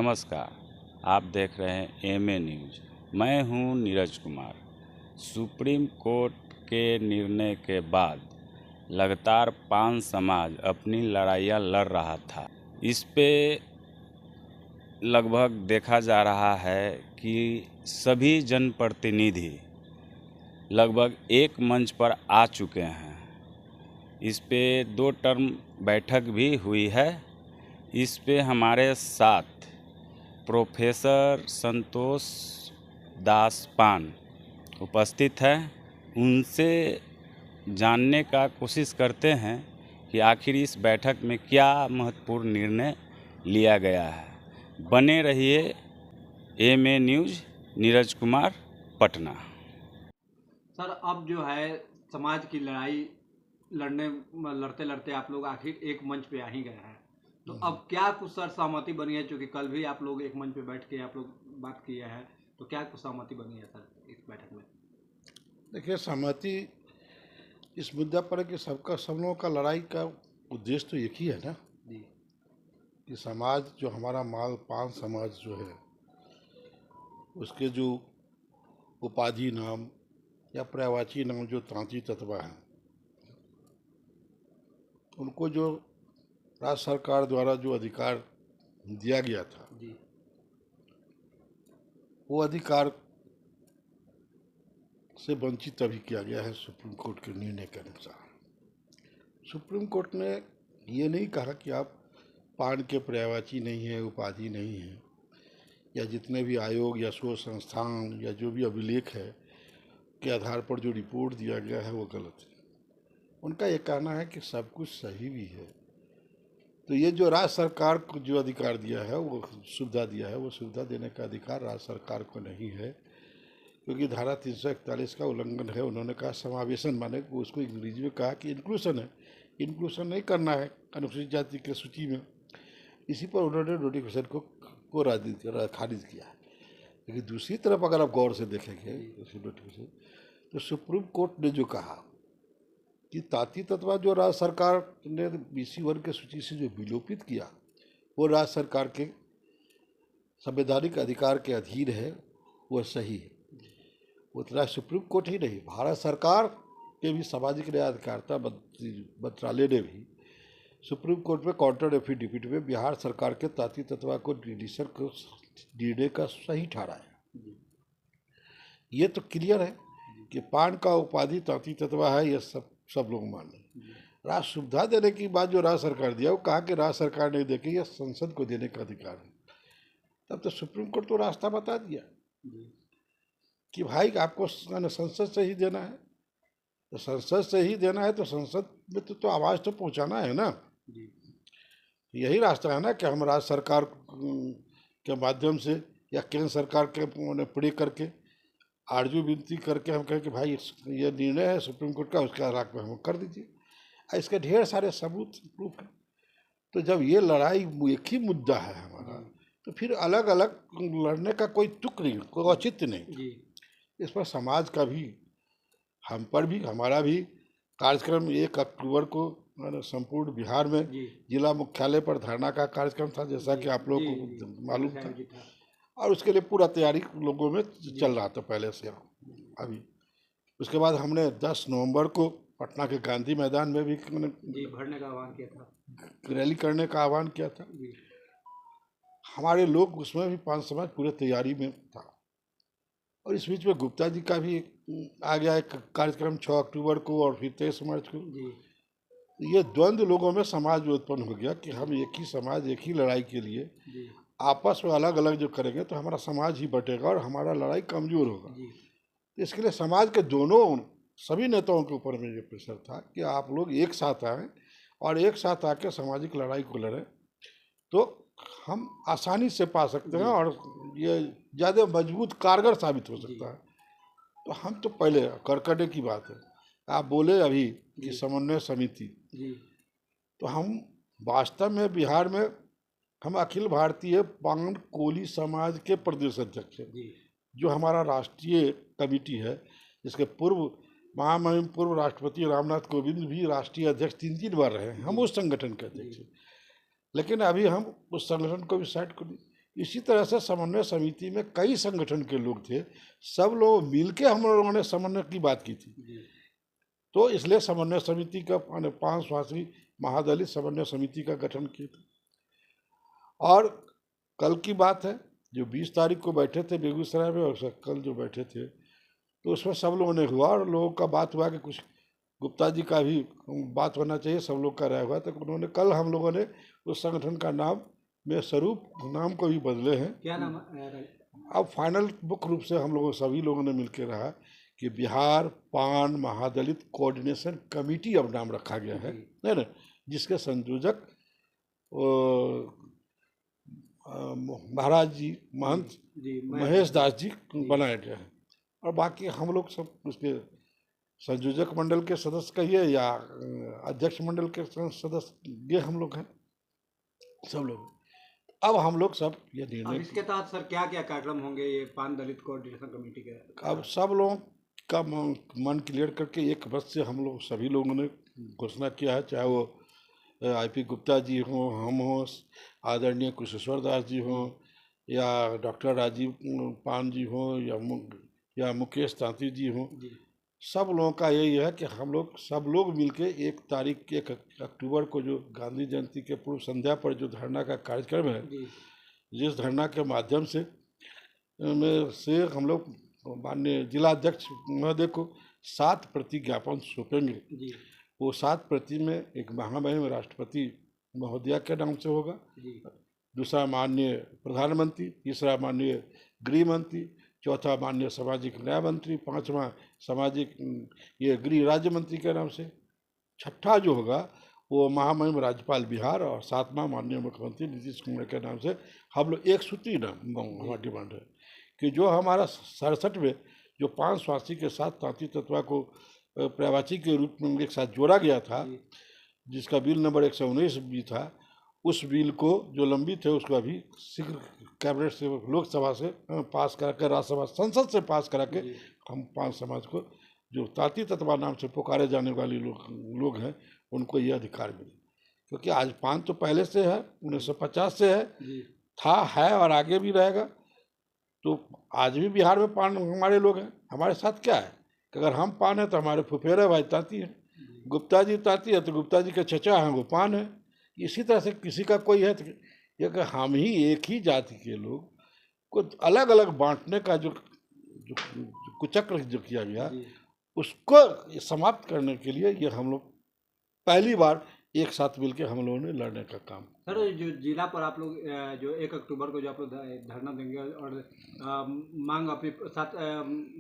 नमस्कार, आप देख रहे हैं एमए न्यूज़। मैं हूं नीरज कुमार। सुप्रीम कोर्ट के निर्णय के बाद लगातार पान समाज अपनी लड़ाइयाँ लड़ रहा था। इस पे लगभग देखा जा रहा है कि सभी जनप्रतिनिधि लगभग एक मंच पर आ चुके हैं। इस पे 2 टर्म बैठक भी हुई है। इस पे हमारे साथ प्रोफेसर संतोष दास पान उपस्थित है। उनसे जानने का कोशिश करते हैं कि आखिर इस बैठक में क्या महत्वपूर्ण निर्णय लिया गया है। बने रहिए MA news, Neeraj Kumar, Patna. Sir, अब जो है समाज की लड़ाई लड़ते लड़ते आप लोग आखिर एक मंच पे आ ही गए हैं। तो अब क्या कुछ सर सहमति बनी है? क्योंकि कल भी आप लोग एक मंच पे बैठ के आप लोग बात किए हैं, तो क्या कुछ सहमति बनी है सर इस बैठक में? देखिए, सहमति इस मुद्दा पर है कि सब लोगों का लड़ाई का उद्देश्य तो एक ही है ना, जी कि समाज जो हमारा माल पान समाज जो है उसके जो उपाधि नाम या पर्यायवाची नाम जो तांती तत्वा हैं, उनको जो राज्य सरकार द्वारा जो अधिकार दिया गया था, जी वो अधिकार से वंचित अभी किया गया है सुप्रीम कोर्ट के निर्णय के अनुसार। सुप्रीम कोर्ट ने ये नहीं कहा कि आप पान के पर्यायवाची नहीं है, उपाधि नहीं है, या जितने भी आयोग या शोध संस्थान या जो भी अभिलेख है के आधार पर जो रिपोर्ट दिया गया है वो गलत है। उनका ये कहना है कि सब कुछ सही भी है। तो ये जो राज्य सरकार को जो अधिकार दिया है, वो सुविधा दिया है, वो सुविधा देने का अधिकार राज्य सरकार को नहीं है, क्योंकि धारा 341 का उल्लंघन है। उन्होंने कहा समावेशन, माने उसको अंग्रेजी में कहा कि इंक्लूसन है। इंक्लूसन नहीं करना है अनुसूचित जाति के सूची में। इसी पर उन्होंने नोटिफिकेशन को खारिज किया है। लेकिन दूसरी तरफ अगर आप गौर से देखेंगे उसी नोटिफिकेशन, तो सुप्रीम कोर्ट ने जो कहा कि ताती तत्वा जो राज्य सरकार ने बीसी वर्ग के सूची से जो विलोपित किया, वो राज्य सरकार के संवैधानिक अधिकार के अधीन है, वह सही है। उतना सुप्रीम कोर्ट ही नहीं, भारत सरकार के भी सामाजिक न्याय अधिकारिता मंत्रालय ने भी सुप्रीम कोर्ट में काउंटर एफिडेविट में बिहार सरकार के ताती तत्वा को डिलीशन को निर्णय का सही ठहराया। ये तो क्लियर है कि पान का उपाधि ताती तत्वा है, ये सब लोग माने। राज्य सुविधा देने की बात जो राज्य सरकार दिया, वो कहा कि राज्य सरकार नहीं देके यह संसद को देने का अधिकार है। तब तो सुप्रीम कोर्ट तो रास्ता बता दिया कि भाई आपको संसद से ही देना है। तो संसद से ही देना है तो संसद में तो आवाज़ तो पहुंचाना है ना। यही रास्ता है ना कि हम राज्य सरकार के माध्यम से या केंद्र सरकार के प्रे करके आरजू विनती करके हम कहें कि भाई ये निर्णय है सुप्रीम कोर्ट का, उसके आधार पर हम कर दीजिए। इसके ढेर सारे सबूत प्रूफ है। तो जब ये लड़ाई एक ही मुद्दा है हमारा, तो फिर अलग अलग लड़ने का कोई तुक नहीं, कोई औचित्य नहीं। इस पर समाज का भी, हम पर भी, हमारा भी कार्यक्रम 1 अक्टूबर को संपूर्ण बिहार में जिला मुख्यालय पर धरना का कार्यक्रम था, जैसा कि आप लोग को मालूम था। और उसके लिए पूरा तैयारी लोगों में चल रहा था पहले से अभी। उसके बाद हमने 10 नवंबर को पटना के गांधी मैदान में भी भरने का आह्वान किया था, रैली करने का आह्वान किया था। हमारे लोग उसमें भी पान समाज पूरे तैयारी में था। और इस बीच में गुप्ता जी का भी आ गया एक कार्यक्रम 6 अक्टूबर को और फिर 23 मार्च को। ये द्वंद्व लोगों में समाज में उत्पन्न हो गया कि हम एक ही समाज, एक ही लड़ाई के लिए आपस में अलग अलग जो करेंगे तो हमारा समाज ही बटेगा और हमारा लड़ाई कमजोर होगा। इसके लिए समाज के दोनों सभी नेताओं के ऊपर में ये प्रेशर था कि आप लोग एक साथ आएँ और एक साथ आके सामाजिक लड़ाई को लड़ें, तो हम आसानी से पा सकते हैं और ये ज़्यादा मजबूत कारगर साबित हो सकता है। तो हम तो पहले करने की बात है, आप बोले अभी कि समन्वय समिति, तो हम वास्तव में बिहार में हम अखिल भारतीय पान कोली समाज के प्रदेश अध्यक्ष हैं, जो हमारा राष्ट्रीय कमेटी है, जिसके महामहिम पूर्व राष्ट्रपति रामनाथ कोविंद भी राष्ट्रीय अध्यक्ष 3 बार रहे हैं। हम उस संगठन के अध्यक्ष हैं। लेकिन अभी हम उस संगठन को भी साइड कर दी, इसी तरह से समन्वय समिति में कई संगठन के लोग थे, सब लोग मिलके हम लोगों ने समन्वय की बात की थी। जी तो इसलिए समन्वय समिति का 5 सदस्यीय महादलित समन्वय समिति का गठन किया था। और कल की बात है, जो 20 तारीख को बैठे थे बेगूसराय में, और कल जो बैठे थे तो उसमें सब लोगों ने हुआ, और लोगों का बात हुआ कि कुछ गुप्ता जी का भी बात होना चाहिए, सब लोग का राय हुआ। तो उन्होंने कल हम लोगों ने उस संगठन का नाम में स्वरूप नाम को भी बदले हैं। क्या नाम अब फाइनल मुख्य रूप से हम लोगों सभी लोगों ने मिलकर रहा कि बिहार पान महादलित कोऑर्डिनेशन कमेटी अब नाम रखा गया है ना, जिसके संयोजक महाराज जी महंत जी महेश दास जी बनाए गए हैं। और बाकी हम लोग सब उसके संयोजक मंडल के सदस्य कहिए या अध्यक्ष मंडल के सदस्य, ये हम लोग हैं सब लोग। अब हम लोग सब ये अब निर्णय, इसके तहत सर क्या क्या कार्यक्रम होंगे ये पान दलित कोऑर्डिनेशन कमेटी के? अब सब लोगों का मन क्लियर करके एक बस से हम लोग सभी लोगों ने घोषणा किया है, चाहे वो IP गुप्ता जी हों, हम हों, आदरणीय कुशेश्वर दास जी हों, या डॉक्टर राजीव पान जी हों, या मुकेश तांती जी हों, सब लोगों का यही है कि हम लोग सब लोग मिलके 1 अक्टूबर को जो गांधी जयंती के पूर्व संध्या पर जो धरना का कार्यक्रम है, जिस धरना के माध्यम से हम लोग माननीय जिलाध्यक्ष महोदय को 7 प्रति ज्ञापन सौंपेंगे। वो 7 प्रति में एक महामहिम राष्ट्रपति महोदया के नाम से होगा, दूसरा माननीय प्रधानमंत्री, तीसरा माननीय गृह मंत्री, चौथा माननीय सामाजिक न्याय मंत्री, 5वां सामाजिक ये गृह राज्य मंत्री के नाम से, छठा जो होगा वो महामहिम राज्यपाल बिहार, और 7वां माननीय मुख्यमंत्री नीतीश कुमार के नाम से। हम लोग एक सूत्री नाम हमारी डिमांड है कि जो हमारा 67वें जो 5 स्वास्थ्य के साथ तांती तत्वा को पर्यायवाची के रूप में एक साथ जोड़ा गया था, जिसका बिल नंबर 119 भी था, उस बिल को जो लंबित है उसको अभी शीघ्र कैबिनेट से लोकसभा से पास करा के, राज्यसभा संसद से पास करा के हम 5 समाज को जो तांती तत्वा नाम से पुकारे जाने वाले लोग हैं उनको ये अधिकार मिले। क्योंकि आज पान तो पहले से है, 1950 से है और आगे भी रहेगा। तो आज भी बिहार में पान हमारे लोग हैं। हमारे साथ क्या है कि अगर हम पान है तो हमारे फुफेरे भाई तांती हैं, गुप्ता जी तांती है तो गुप्ता जी के चचा हैं वो पान है। इसी तरह से किसी का कोई है तो ये कि हम ही एक ही जाति के लोग को अलग अलग बांटने का जो कुचक्र जो किया गया, उसको समाप्त करने के लिए ये हम लोग पहली बार एक साथ मिलकर हम लोगों ने लड़ने का काम। सर जो जिला पर आप लोग जो 1 अक्टूबर को जो आप लोग धरना देंगे और मांग अपने साथ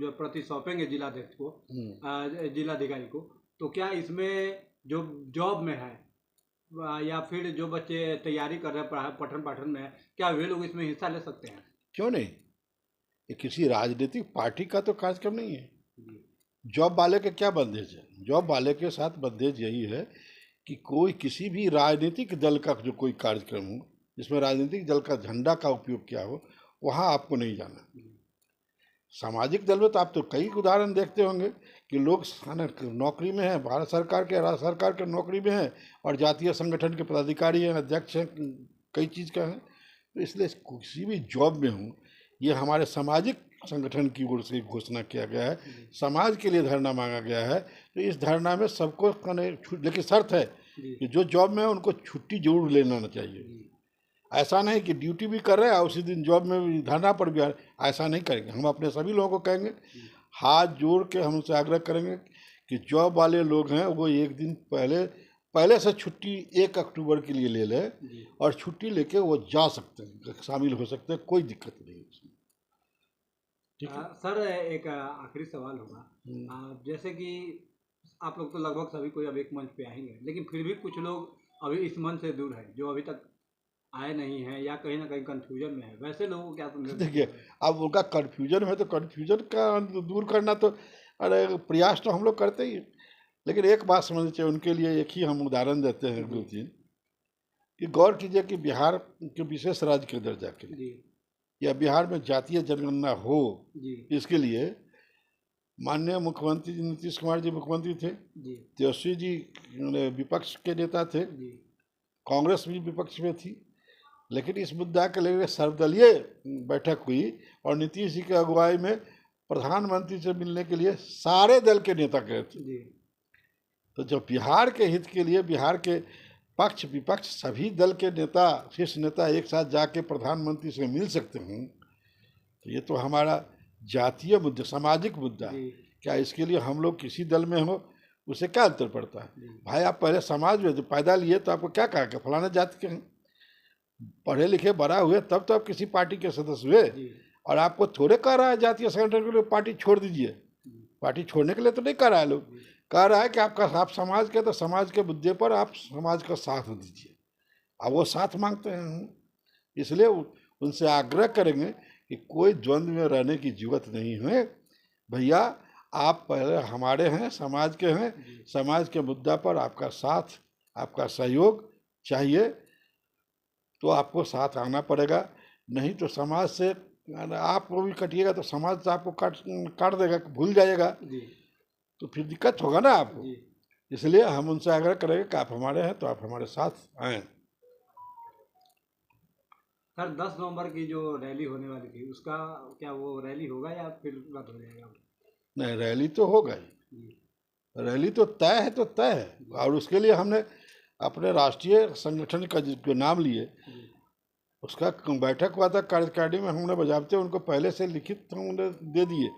जो प्रति सौंपेंगे जिलाध्यक्ष को, जिलाधिकारी को, तो क्या इसमें जो जॉब में है या फिर जो बच्चे तैयारी कर रहे हैं पठन पाठन में, क्या वे लोग इसमें हिस्सा ले सकते हैं? क्यों नहीं, ये किसी राजनीतिक पार्टी का तो कार्यक्रम नहीं है। जॉब वाले के क्या बंदेज है? जॉब वाले के साथ बंदेज यही है कि कोई किसी भी राजनीतिक दल का जो कोई कार्यक्रम हो जिसमें राजनीतिक दल का झंडा का उपयोग किया हो, वहाँ आपको नहीं जाना। सामाजिक दल में तो आप तो कई उदाहरण देखते होंगे कि लोग नौकरी में हैं, भारत सरकार के राज्य सरकार के नौकरी में हैं, और जातीय संगठन के पदाधिकारी हैं, अध्यक्ष हैं, कई चीज़ का है। तो इसलिए किसी भी जॉब में हूँ, ये हमारे सामाजिक संगठन की ओर से घोषणा किया गया है, समाज के लिए धरना मांगा गया है। तो इस धरना में सबको लेकिन शर्त है कि जो जॉब में है उनको छुट्टी जरूर लेना चाहिए। ऐसा नहीं कि ड्यूटी भी कर रहे हैं और उसी दिन जॉब में भी धरना पर भी, ऐसा नहीं करेंगे। हम अपने सभी लोगों को कहेंगे, हाथ जोड़ के हम उनसे आग्रह करेंगे कि जॉब वाले लोग हैं वो एक दिन पहले से छुट्टी 1 अक्टूबर के लिए ले लें, और छुट्टी लेके वो जा सकते हैं, शामिल हो सकते हैं, कोई दिक्कत नहीं है उसमें। सर एक आखिरी सवाल होगा, जैसे कि आप लोग तो लगभग सभी कोई अब एक मंच पे आएंगे, लेकिन फिर भी कुछ लोग अभी इस मंच से दूर हैं, जो अभी तक आए नहीं हैं या कहीं ना कहीं कंफ्यूजन में है, वैसे लोगों को क्या समझे? देखिए, अब उनका कंफ्यूजन है तो कंफ्यूजन का दूर करना तो प्रयास तो हम लोग करते ही, लेकिन एक बात समझनी चाहिए उनके लिए। एक ही हम उदाहरण देते हैं 2-3 कि गौर कीजिए कि बिहार के विशेष राज्य के दर्जा के लिए या बिहार में जातीय जनगणना हो, इसके लिए माननीय मुख्यमंत्री नीतीश कुमार जी मुख्यमंत्री थे, तेजस्वी जी विपक्ष के नेता थे, कांग्रेस भी विपक्ष में थी, लेकिन इस मुद्दा के लेकर सर्वदलीय बैठक हुई और नीतीश जी की अगुवाई में प्रधानमंत्री से मिलने के लिए सारे दल के नेता गए थे। जी तो जब बिहार के हित के लिए बिहार के पक्ष विपक्ष सभी दल के नेता शीर्ष नेता एक साथ जाके प्रधानमंत्री से मिल सकते हैं, तो ये तो हमारा जातीय मुद्दा, सामाजिक मुद्दा है। जी क्या इसके लिए हम लोग किसी दल में हो उससे क्या अंतर पड़ता है? जी भाई आप पहले समाज में जब पैदा लिए तो आपको क्या कहा कि फलाना जाति के हैं, पढ़े लिखे बड़ा हुए तब तो आप किसी पार्टी के सदस्य हुए। जी और आपको थोड़े कह रहा है जातीय संगठन के लिए पार्टी छोड़ दीजिए, पार्टी छोड़ने के लिए तो नहीं कह रहा है लोग, कह रहा है कि आप समाज के, तो समाज के मुद्दे पर आप समाज का साथ दीजिए। अब वो साथ मांगते हैं हम, इसलिए उनसे आग्रह करेंगे कि कोई द्वंद्व में रहने की जरूरत नहीं है। भैया आप पहले हमारे हैं, समाज के हैं, समाज के मुद्दा पर आपका साथ, आपका सहयोग चाहिए, तो आपको साथ आना पड़ेगा। नहीं तो समाज से आप वो भी कटिएगा तो समाज से आपको काट देगा, भूल जाएगा, जी तो फिर दिक्कत होगा ना आपको। जी इसलिए हम उनसे आग्रह करेंगे कि आप हमारे हैं तो आप हमारे साथ आएँ। सर 10 नवंबर की जो रैली होने वाली थी उसका क्या वो रैली होगा या फिर रद्द हो जाएगा? नहीं, रैली तो होगा ही, जी रैली तो तय है, तो तय है। और उसके लिए हमने अपने राष्ट्रीय संगठन का जो नाम लिए जी उसका बैठक हुआ था कार्यकारिणी में, हमने बजाबते उनको पहले से लिखित हमने दे दिए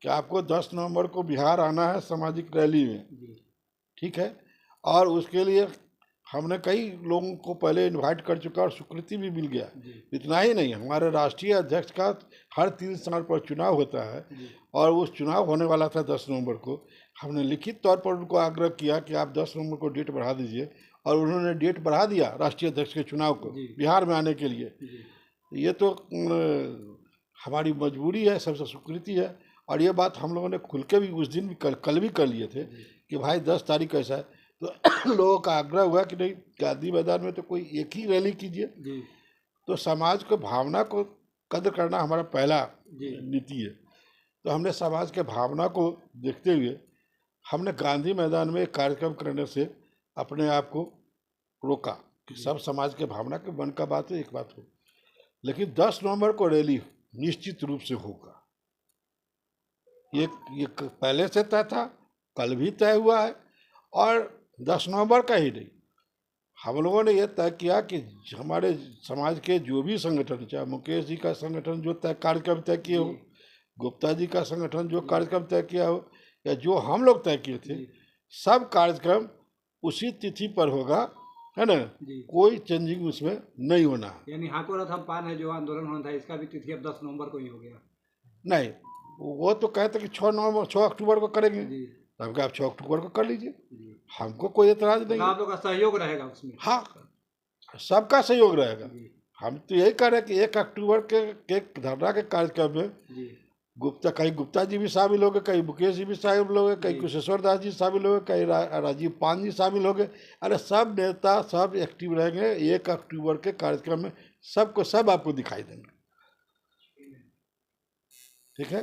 कि आपको 10 नवंबर को बिहार आना है सामाजिक रैली में, जी ठीक है। और उसके लिए हमने कई लोगों को पहले इनवाइट कर चुका और स्वीकृति भी मिल गया। जी इतना ही नहीं, हमारे राष्ट्रीय अध्यक्ष का हर 3 साल पर चुनाव होता है जी और उस चुनाव होने वाला था 10 नवंबर को। हमने लिखित तौर पर उनको आग्रह किया कि आप 10 नवंबर को डेट बढ़ा दीजिए, और उन्होंने डेट बढ़ा दिया राष्ट्रीय अध्यक्ष के चुनाव को जी बिहार में आने के लिए। जी ये तो हमारी मजबूरी है, सबसे स्वीकृति है। और ये बात हम लोगों ने खुल के भी उस दिन भी कल भी कर लिए थे कि भाई 10 तारीख ऐसा है, तो लोगों का आग्रह हुआ कि नहीं गांधी मैदान में तो कोई एक ही रैली कीजिए। जी तो समाज को भावना को कदर करना हमारा पहला जी नीति है। तो हमने समाज के भावना को देखते हुए हमने गांधी मैदान में एक कार्यक्रम करने से अपने आप को रोका कि सब समाज के भावना के मन का बात है, एक बात हो। लेकिन 10 नवंबर को रैली निश्चित रूप से होगा, ये पहले से तय था, कल भी तय हुआ है। और 10 नवंबर का ही नहीं, हम लोगों ने ये तय किया कि हमारे समाज के जो भी संगठन, चाहे मुकेश जी का संगठन जो कार्यक्रम तय किए हो, गुप्ता जी का संगठन जो कार्यक्रम तय किया हो, या जो हम लोग तय किए थे, सब कार्यक्रम उसी तिथि पर होगा, है ना। कोई चेंजिंग उसमें नहीं होना है। यानी हाको रथम पान है जो आंदोलन होना था इसका भी तिथि अब 10 नवंबर को ही हो गया? नहीं, वो तो कहते कि 6 अक्टूबर को करेंगे, जी तब क्या आप 6 अक्टूबर को कर लीजिए, जी हमको कोई एतराज नहीं तो है। आप लोग का सहयोग रहेगा उसमें? हाँ, सबका सहयोग रहेगा। जी हम तो यही कह रहे हैं कि 1 अक्टूबर के धरना के कार्यक्रम में जी कहीं गुप्ता जी भी शामिल हो गए, कहीं मुकेश जी भी शामिल हो गए, कहीं जी। कुशेश्वर दास जी शामिल हो गए, कहीं राजीव पान जी शामिल हो गए। अरे सब नेता सब एक्टिव रहेंगे 1 अक्टूबर के कार्यक्रम में, सबको सब आपको दिखाई देंगे, ठीक है।